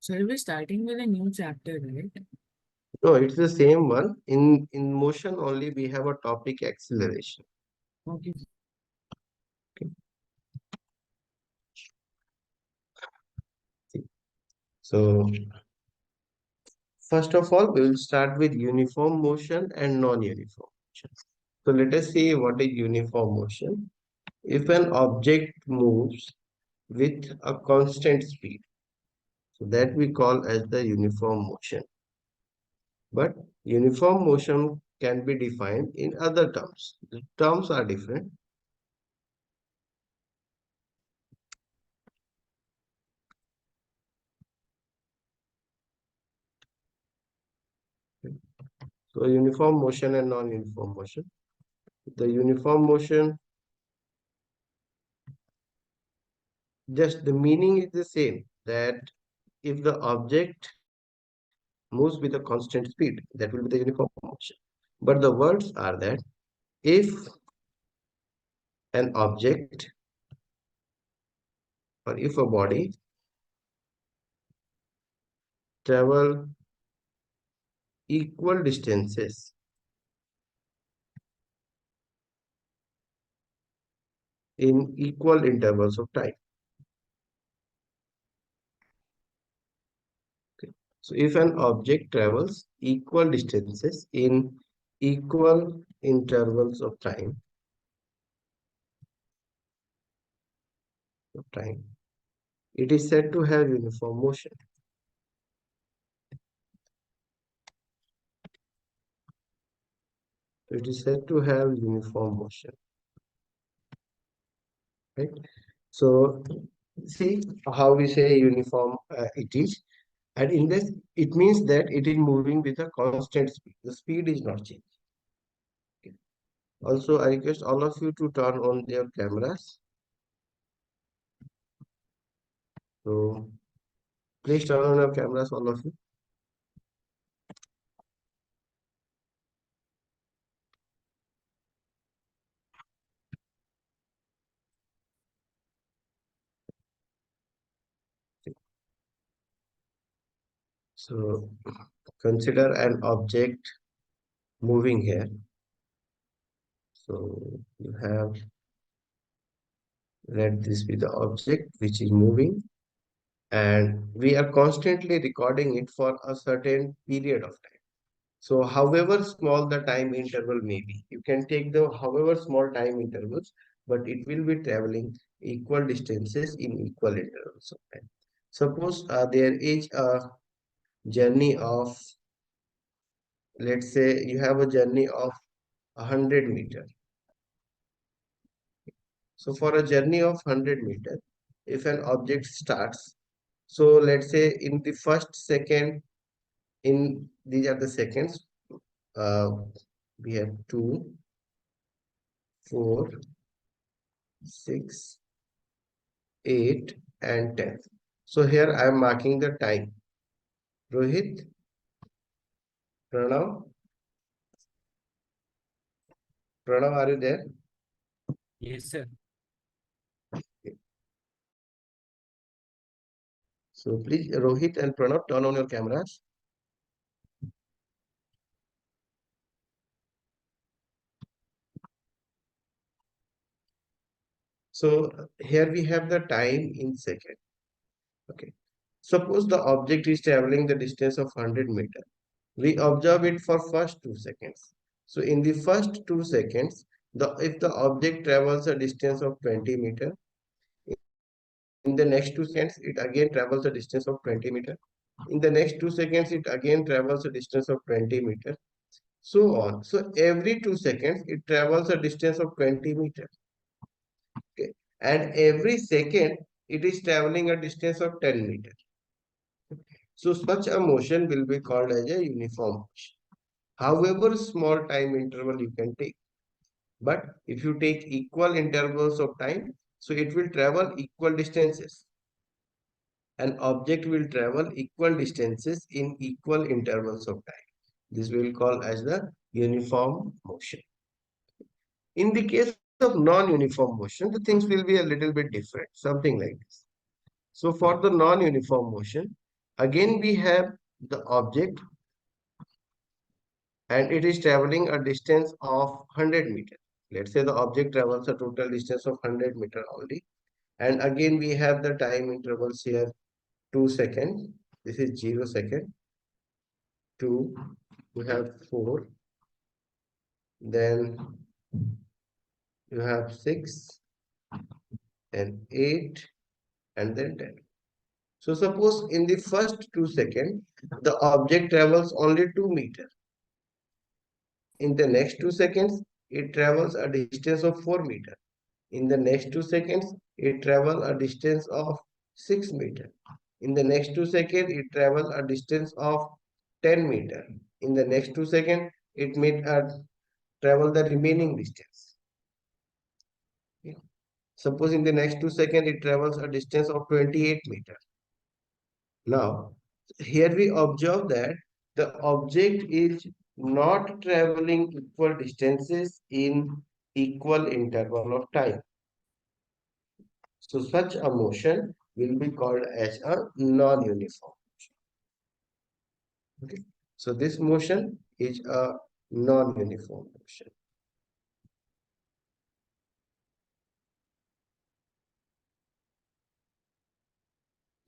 So we'll be starting with a new chapter, right? No, it's the same one. In motion only we have a topic acceleration. Okay. Okay. So first of all, we will start with uniform motion and non-uniform motion. So let us see what is uniform motion. If an object moves with a constant speed, so that we call as the uniform motion. But uniform motion can be defined in other terms. The terms are different. So uniform motion and non-uniform motion. The uniform motion, just the meaning is the same, that if the object moves with a constant speed, that will be the uniform motion. But the words are that if an object or if a body travel equal distances in equal intervals of time. Okay. So if an object travels equal distances in equal intervals of time, it is said to have uniform motion. It is said to have uniform motion, right? So see how we say uniform it is, and in this it means that it is moving with a constant speed. The speed is not changing. Okay. Also, I request all of you to turn on your cameras. So please turn on your cameras, all of you. So consider an object moving here. So you have, let this be the object which is moving, and we are constantly recording it for a certain period of time. So however small the time interval may be, you can take the however small time intervals, but it will be traveling equal distances in equal intervals of time. Suppose there is a journey of, let's say you have a journey of 100 meters. So for a journey of 100 meters, if an object starts, so let's say in the first second, in these are the seconds, uh, we have 2, 4, 6, 8, and 10. So here I am marking the time. Rohit, Pranav, Pranav, are you there? Yes, sir. So please, Rohit and Pranav, turn on your cameras. So here we have the time in second. Okay. Suppose the object is traveling the distance of 100 meters. We observe it for first 2 seconds. So in the first 2 seconds, if the object travels a distance of 20 meters, in the next 2 seconds, it again travels a distance of 20 meters. In the next 2 seconds, it again travels a distance of 20 meters. So on. So every 2 seconds, it travels a distance of 20 meters. Okay. And every second, it is traveling a distance of 10 meters. So such a motion will be called as a uniform motion. However small time interval you can take. But if you take equal intervals of time, so it will travel equal distances. An object will travel equal distances in equal intervals of time. This we will call as the uniform motion. In the case of non-uniform motion, the things will be a little bit different, something like this. So for the non-uniform motion, Again, we have the object and it is traveling a distance of 100 meters. Let's say the object travels a total distance of 100 meter only. And again, we have the time intervals here 2 seconds. This is 0 second. 2, you have 4, then you have 6, then 8, and then 10. So suppose in the first 2 seconds, the object travels only 2 meters. In the next 2 seconds, it travels a distance of 4 meters. In the next 2 seconds, it travels a distance of 6 meters. In the next 2 seconds, it travels a distance of 10 meters. In the next 2 seconds, it may travel the remaining distance. Yeah. Suppose in the next 2 seconds, it travels a distance of 28 meters. Now, here we observe that the object is not traveling equal distances in equal interval of time. So such a motion will be called as a non-uniform. Okay. So this motion is a non-uniform motion.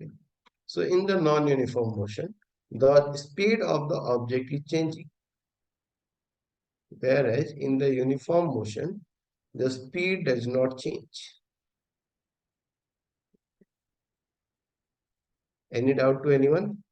Okay. So in the non-uniform motion, the speed of the object is changing. Whereas in the uniform motion, the speed does not change. Any doubt to anyone?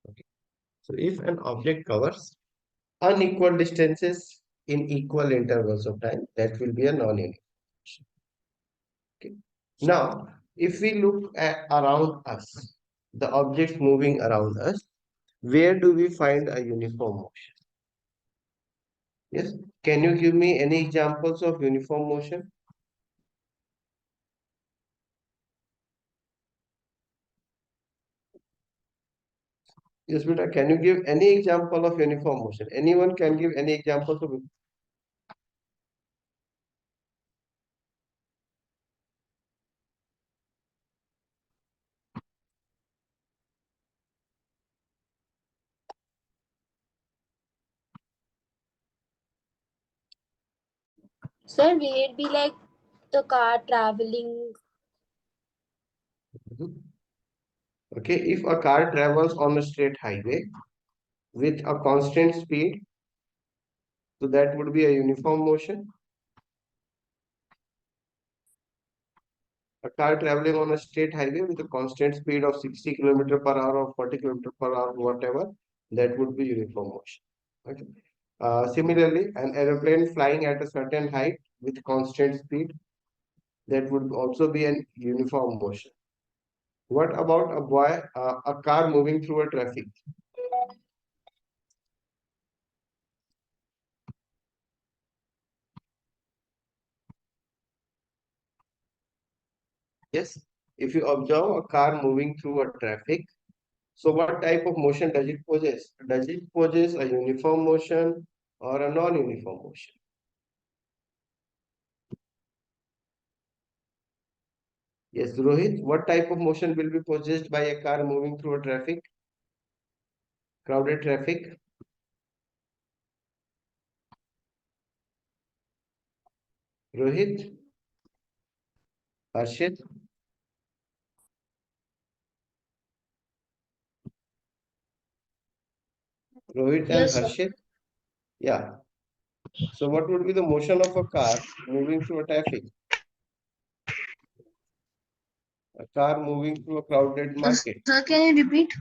Okay. So if an object covers unequal distances in equal intervals of time, that will be a non-uniform motion. Okay. Now, if we look at around us, the objects moving around us, where do we find a uniform motion? Yes. Can you give me any examples of uniform motion? Yes, Beta, can you give any example of uniform motion? Anyone can give any examples of it? Sir, will it be like the car traveling? Mhm. Okay, if a car travels on a straight highway with a constant speed, so that would be a uniform motion. A car traveling on a straight highway with a constant speed of 60 km per hour or 40 km per hour, whatever, that would be uniform motion. Okay. Similarly, an aeroplane flying at a certain height with constant speed, that would also be an uniform motion. What about a car moving through a traffic? Yes. If you observe a car moving through a traffic, so what type of motion does it possess? Does it possess a uniform motion or a non-uniform motion? Yes, Rohit, what type of motion will be possessed by a car moving through a traffic, crowded traffic? Rohit, Harshit, Rohit and Yes, sir. Harshit? Yeah. So what would be the motion of a car moving through a traffic? A car moving through a crowded market. Sir, can you repeat?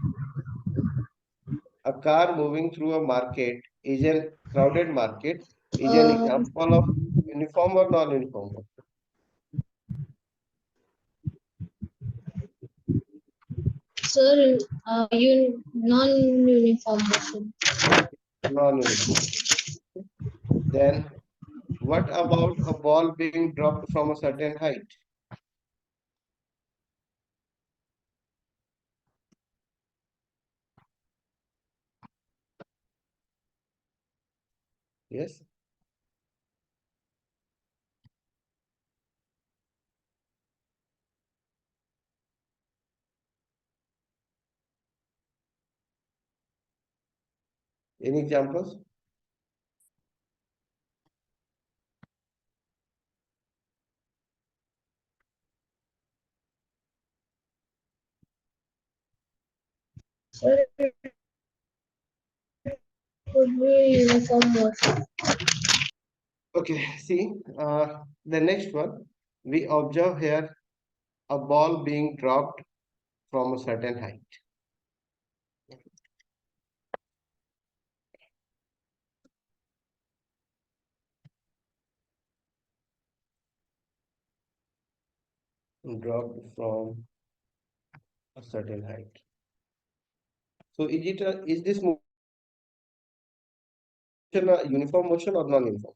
A car moving through a market is a crowded market is an Uh, example of uniform or non-uniform. Sir, non-uniform motion. Non-uniform. Then what about a ball being dropped from a certain height? Yes. Any examples? Sir, could be uniform motion. Okay, see, the next one, we observe here a ball being dropped from a certain height. Dropped from a certain height. So is this motion a uniform motion or non-uniform?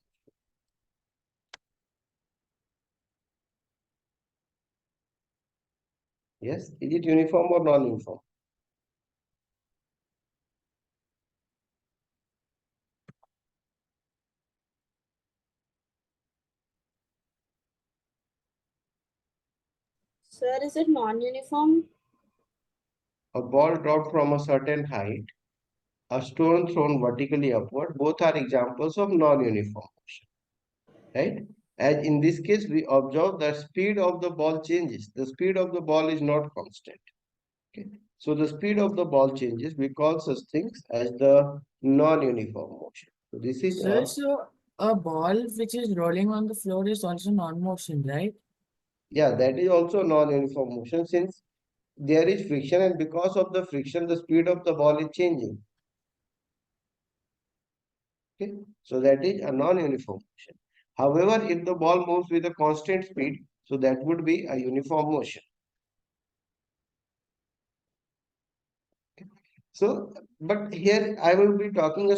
Yes, is it uniform or non-uniform? Sir, is it non-uniform? A ball dropped from a certain height, a stone thrown vertically upward, both are examples of non-uniform motion, right? As in this case, we observe the speed of the ball changes. The speed of the ball is not constant. Okay. So the speed of the ball changes. We call such things as the non-uniform motion. So this is Sir, so a ball which is rolling on the floor is also non-motion, right? yeah, that is also non-uniform motion since there is friction, and because of the friction, the speed of the ball is changing. Okay, so that is a non-uniform motion. However, if the ball moves with a constant speed, so that would be a uniform motion. So, but here I will be talking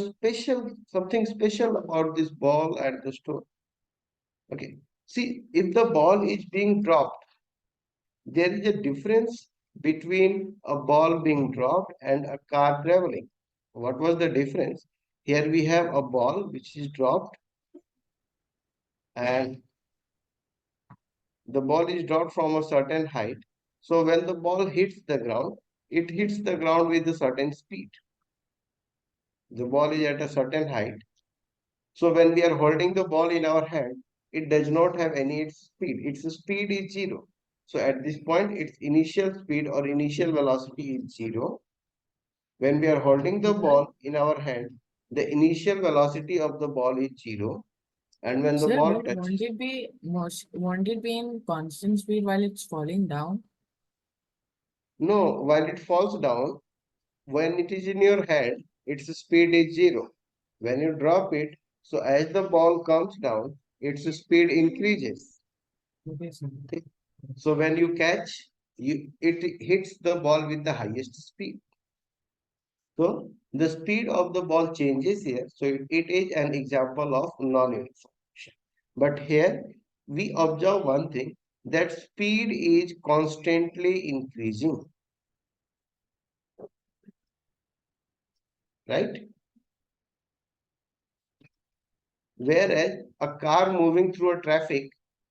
something special about this ball and the stone. Okay, see, if the ball is being dropped, there is a difference between a ball being dropped and a car traveling. What was the difference? Here we have a ball which is dropped, and the ball is dropped from a certain height. So when the ball hits the ground, it hits the ground with a certain speed. The ball is at a certain height. So when we are holding the ball in our hand, it does not have any speed. Its speed is zero. So at this point, its initial speed or initial velocity is zero. When we are holding the Sir, ball in our hand, the initial velocity of the ball is zero. And when the sir, ball but touches, won't it be in constant speed while it's falling down? no, while it falls down, when it is in your hand, its speed is zero. When you drop it, so as the ball comes down, its speed increases. Okay, sir. Okay. So when you catch, it hits the ball with the highest speed. So the speed of the ball changes here. So it is an example of non-uniform motion. But here we observe one thing, that speed is constantly increasing, right? Whereas a car moving through a traffic,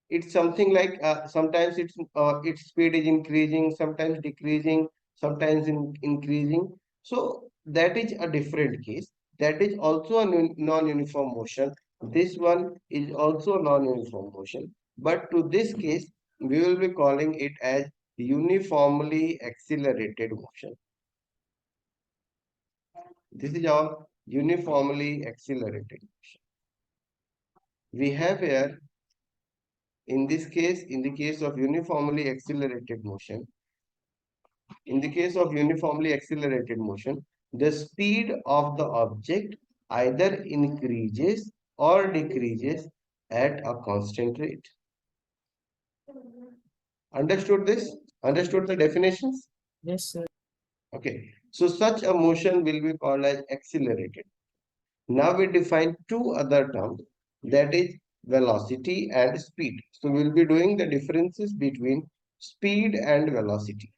it's something like sometimes its speed is increasing, sometimes decreasing, sometimes increasing. So that is a different case. That is also a non-uniform motion. This one is also non-uniform motion. But to this case, we will be calling it as uniformly accelerated motion. This is our uniformly accelerated motion. We have here, in this case, in the case of uniformly accelerated motion, the speed of the object either increases or decreases at a constant rate. Understood this? Understood the definitions? Yes, sir. Okay, so such a motion will be called as accelerated. Now we define two other terms, that is velocity and speed. So we'll be doing the differences between speed and velocity.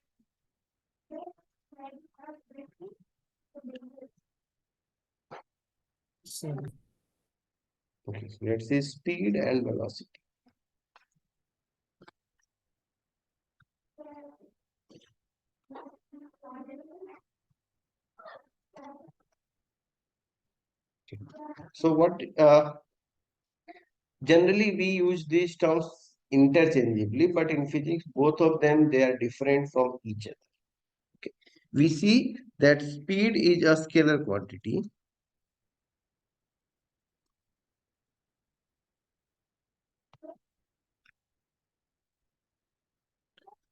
So, Okay, so let's say speed and velocity. Okay. So what generally we use these terms interchangeably, but in physics both of them they are different from each other. Okay. We see that speed is a scalar quantity.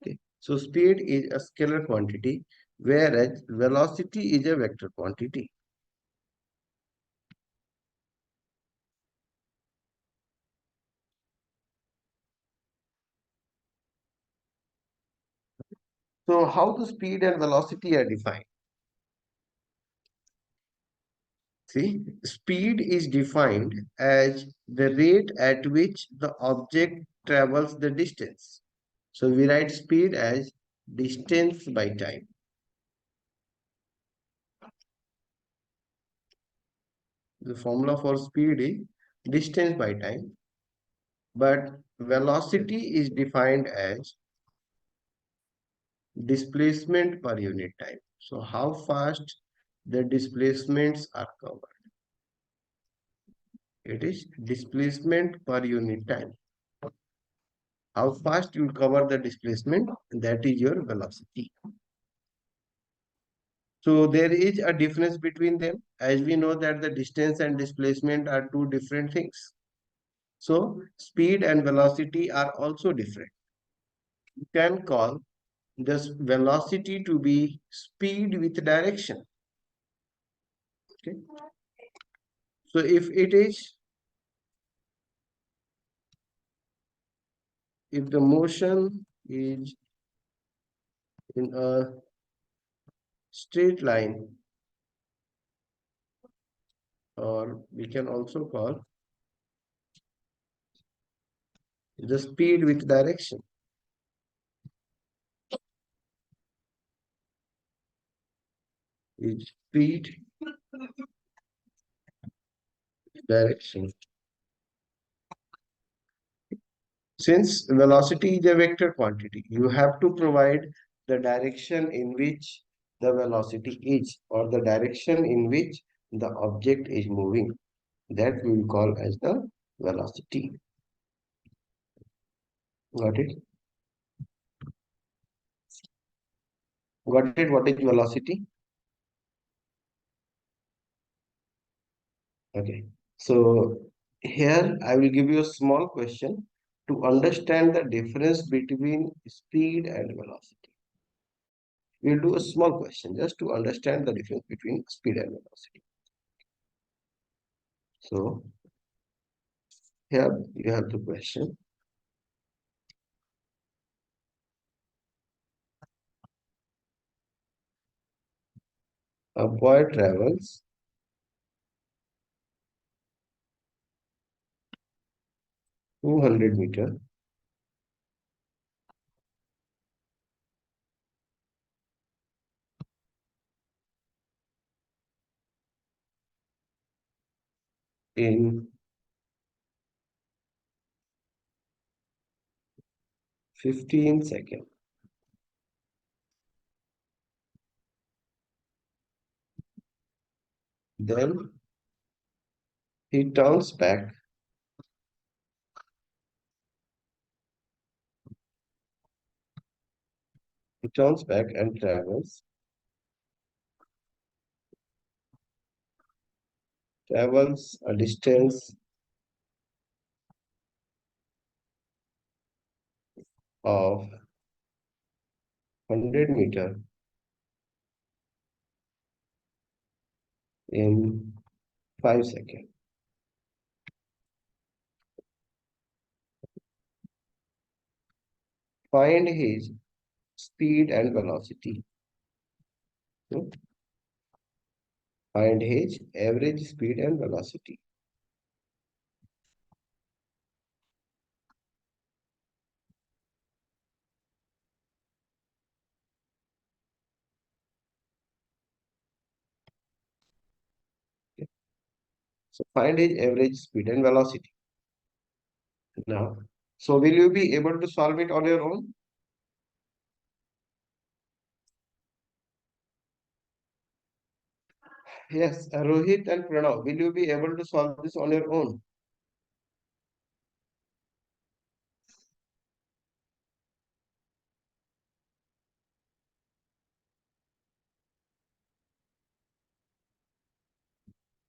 Okay. So speed is a scalar quantity, whereas velocity is a vector quantity. So how the speed and velocity are defined? See, speed is defined as the rate at which the object travels the distance. So we write speed as distance by time. The formula for speed is distance by time, but velocity is defined as displacement per unit time. So how fast the displacements are covered. It is displacement per unit time. How fast you cover the displacement, that is your velocity. So there is a difference between them, as we know that the distance and displacement are two different things. So speed and velocity are also different. You can call this velocity to be speed with direction. Okay. So if the motion is in a straight line, or we can also call the speed with direction, is speed direction. Since velocity is a vector quantity, you have to provide the direction in which the velocity is, or the direction in which the object is moving. That we will call as the velocity. Got it? Got it? What is velocity? Okay. So here I will give you a small question to understand the difference between speed and velocity. We'll do a small question just to understand the difference between speed and velocity. So here you have the question. A boy travels 200 meters in 15 seconds. Then he turns back, and travels a distance of 100 meters in 5 seconds. Find his speed and velocity. Hmm? Find h, average speed and velocity. Okay. So find h, average speed and velocity. Now, so will you be able to solve it on your own? Yes, Rohit and Pranav, will you be able to solve this on your own?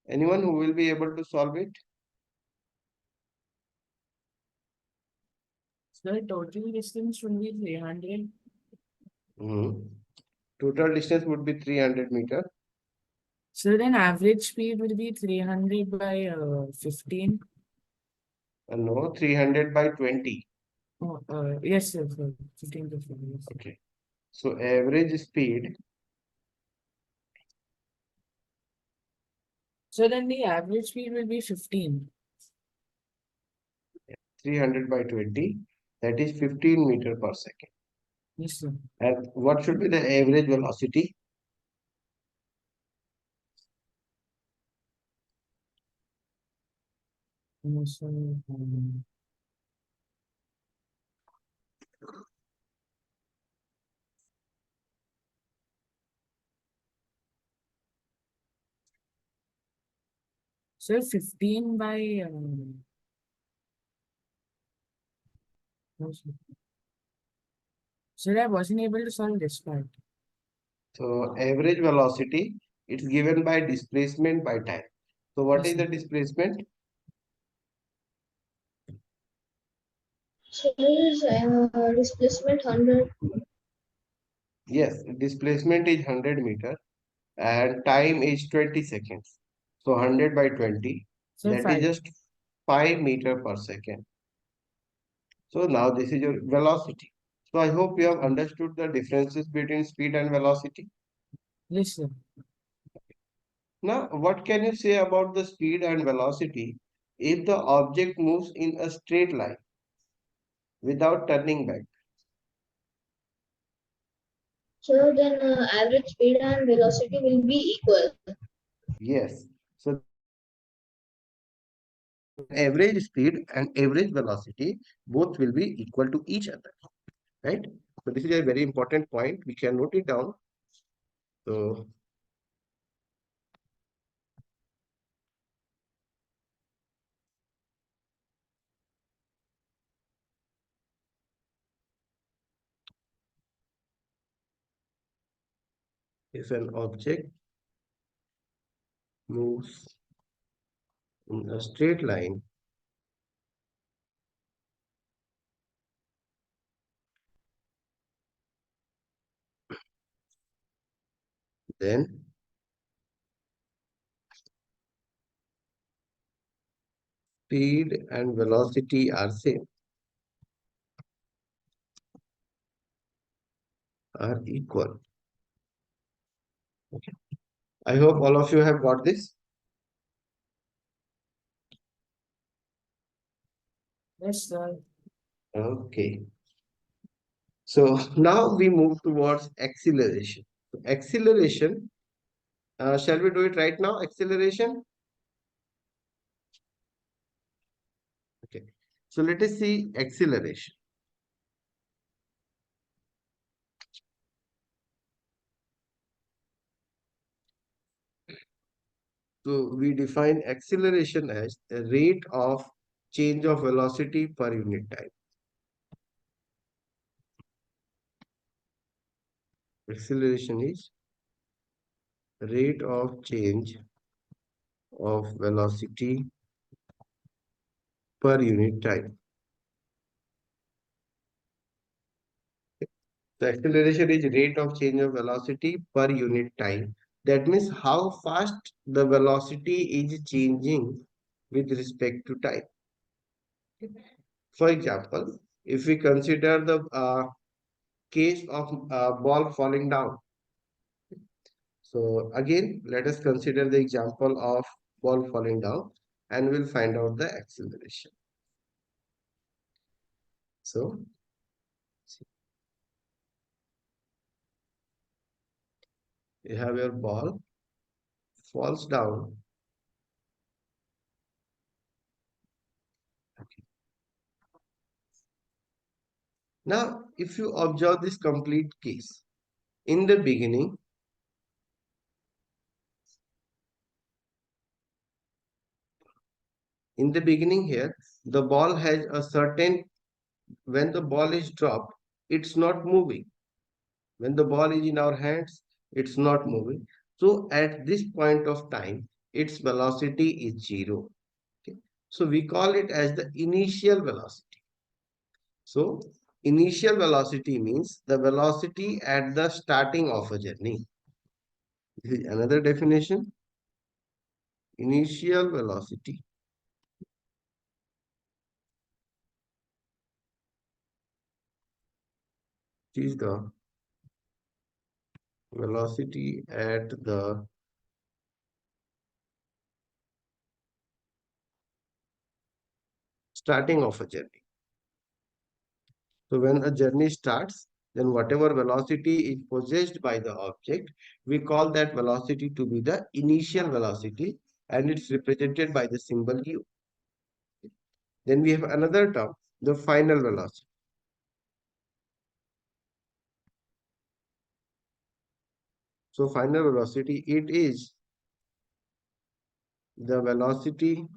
Anyone who will be able to solve it? So the total distance will be 300. Mhm. Total distance would be 300 meter. So then average speed will be 300 by 15. No, 300 by 20. Oh, yes, sir, sir. 15 to 20. Yes. Okay. So average speed, So then the average speed will be 15. 300 by 20, that is 15 meter per second. Yes, sir. And what should be the average velocity? Yes, sir. So 15 by no, sir. Sir, I wasn't able to solve this part. So average velocity, it's given by displacement by time. So what Yes, is sir. the displacement? So is displacement 100. Yes, displacement is 100 meter and time is 20 seconds. So 100 by 20, So that is 5. just 5 meter per second. So now this is your velocity. So I hope you have understood the differences between speed and velocity. Yes, sir. Now, what can you say about the speed and velocity if the object moves in a straight line without turning back? So then average speed and velocity will be equal. Yes. So average speed and average velocity both will be equal to each other, right? So this is a very important point. We can note it down. So if an object moves in a straight line, then speed and velocity are same, are equal. Okay. I hope all of you have got this. Yes, sir. Okay. So now we move towards acceleration. So acceleration, shall we do it right now? Acceleration. Okay. So let us see acceleration. So we define acceleration as the rate of change of velocity per unit time. Acceleration is rate of change of velocity per unit time. The acceleration is rate of change of velocity per unit time. That means how fast the velocity is changing with respect to time. For example, if we consider the case of ball falling down, So again, let us consider the example of ball falling down and we'll find out the acceleration. So you have your ball falls down. Okay. Now, if you observe this complete case, in the beginning, here, the ball has a certain, when the ball is dropped, it's not moving. When the ball is in our hands, it's not moving. So at this point of time, its velocity is 0. Okay. So we call it as the initial velocity. So initial velocity means the velocity at the starting of a journey. This is another definition. Initial velocity is the velocity at the starting of a journey. So when a journey starts, then whatever velocity is possessed by the object, we call that velocity to be the initial velocity and it's represented by the symbol u. Then we have another term, the final velocity. So final velocity, it is the velocity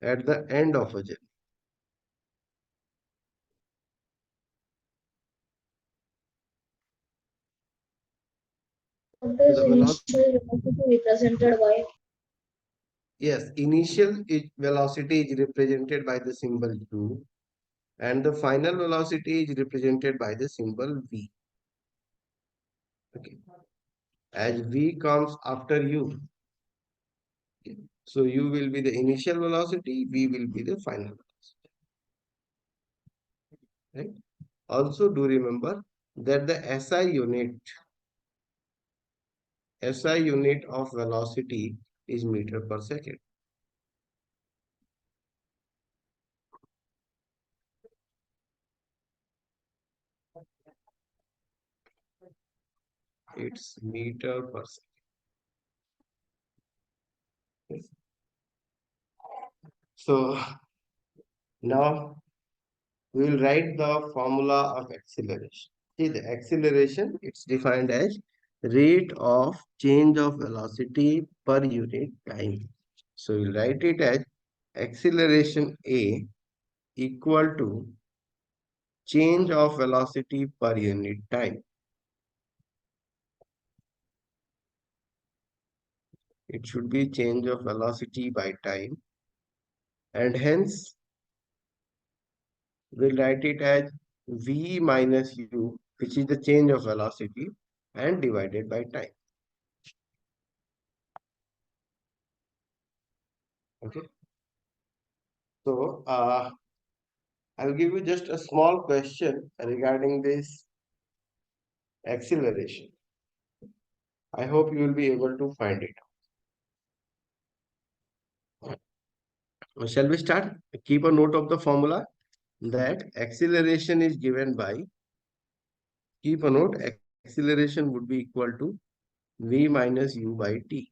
at the end of a journey. What So is the velocity, initial velocity represented by? yes, velocity is represented by the symbol u and the final velocity is represented by the symbol v. Okay. As v comes after u, okay, so u will be the initial velocity, v will be the final velocity. Right? Also do remember that the SI unit of velocity is meter per second. It's meter per second. So now we will write the formula of acceleration. See, the acceleration, it's defined as rate of change of velocity per unit time. So we'll write it as acceleration A equal to change of velocity per unit time. It should be change of velocity by time, and hence we'll write it as v minus u, which is the change of velocity, and divided by time. Okay. So I'll give you just a small question regarding this acceleration. I hope you will be able to find it. Shall we start? Keep a note of the formula that acceleration is given by, keep a note, acceleration would be equal to v minus u by t.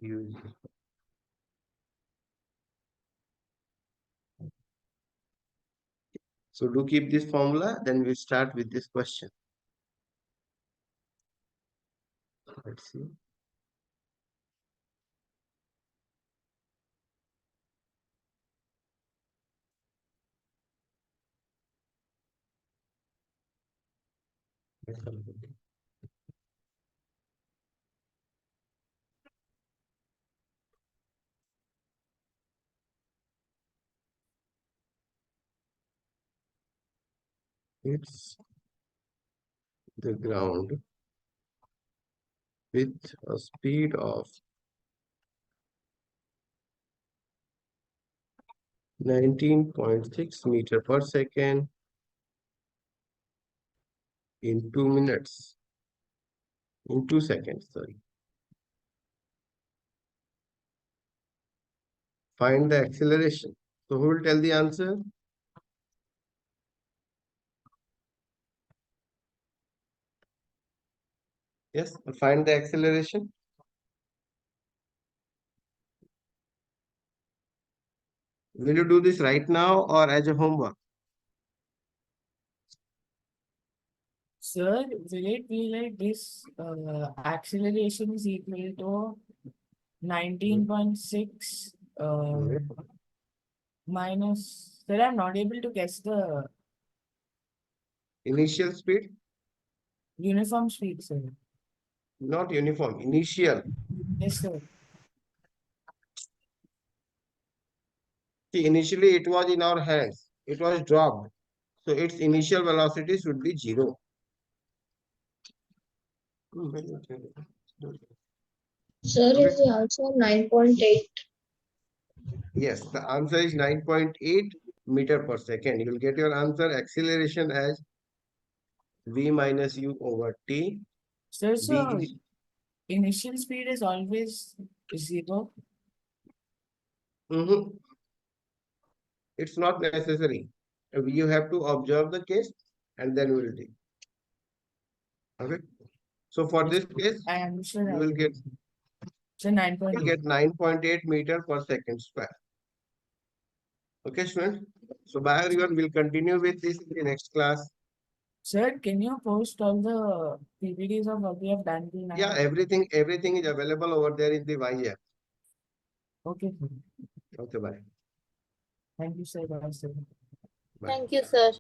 U. So do keep this formula, then we start with this question. Let's see. It's the ground with a speed of 19.6 meter per second in 2 minutes. In 2 seconds, sorry. Find the acceleration. So who will tell the answer? Yes, find the acceleration. Will you do this right now or as a homework? Sir, will it be like this acceleration is equal to 19.6 minus, sir, I'm not able to guess the Initial speed, uniform speed, sir. not uniform, initial. Yes, sir. See, initially it was in our hands. It was dropped. So its initial velocity should be 0. Sir, Okay. is the answer 9.8? Yes, the answer is 9.8 meter per second. You will get your answer acceleration as v minus u over t. Sir, V so is initial speed is always 0. It's not necessary. You have to observe the case and then we will take. Okay. So for this case, I understood. you will get So 9.8. 9.8 meter per second square. Okay, students. So bye everyone. We'll continue with this in the next class. Sir, can you post all the PPTs of what we have done till now? Yeah, everything is available over there in the Y app. Okay, sir. Okay, bye. Thank you, sir. Bye, sir. Bye. Thank you, sir.